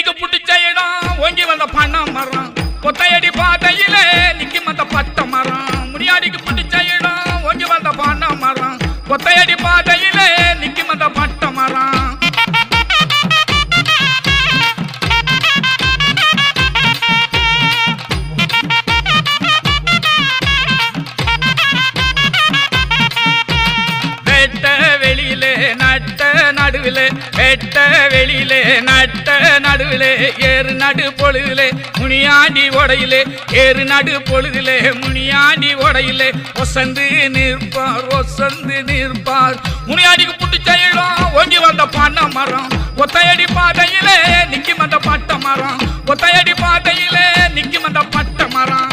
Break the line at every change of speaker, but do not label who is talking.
முனியாடிக்கு புட்டிச்ச இடம் ஓங்கி வந்த பண்ண மரம் கொத்தையடி பாதையிலே நிக்கும் அந்த பட்ட மரம் முனியாடிக்கு புட்டிச்ச இடம் ஓங்கி வந்த பண்ண மரம் கொத்தையடி பாதையிலே நிக்கும் அந்த பட்ட மரம் வெட்ட வெளியிலே நட்ட நடுவிலே ஏறு நடு பொழுதிலே முனியாண்டி ஓடையிலே ஏறு நடு பொழுதிலே முனியாண்டி ஓடையிலே ஒசந்து நிற்பார் முனியாண்டிக்கு புட்டிச்ச இடம் ஓங்கி வந்த பண்ண மரம் ஒத்தையடி பாதையிலே நிக்கும் அந்த பட்ட மரம் ஒத்தையடி பாதையிலே நிக்கும் அந்த பட்ட மரம்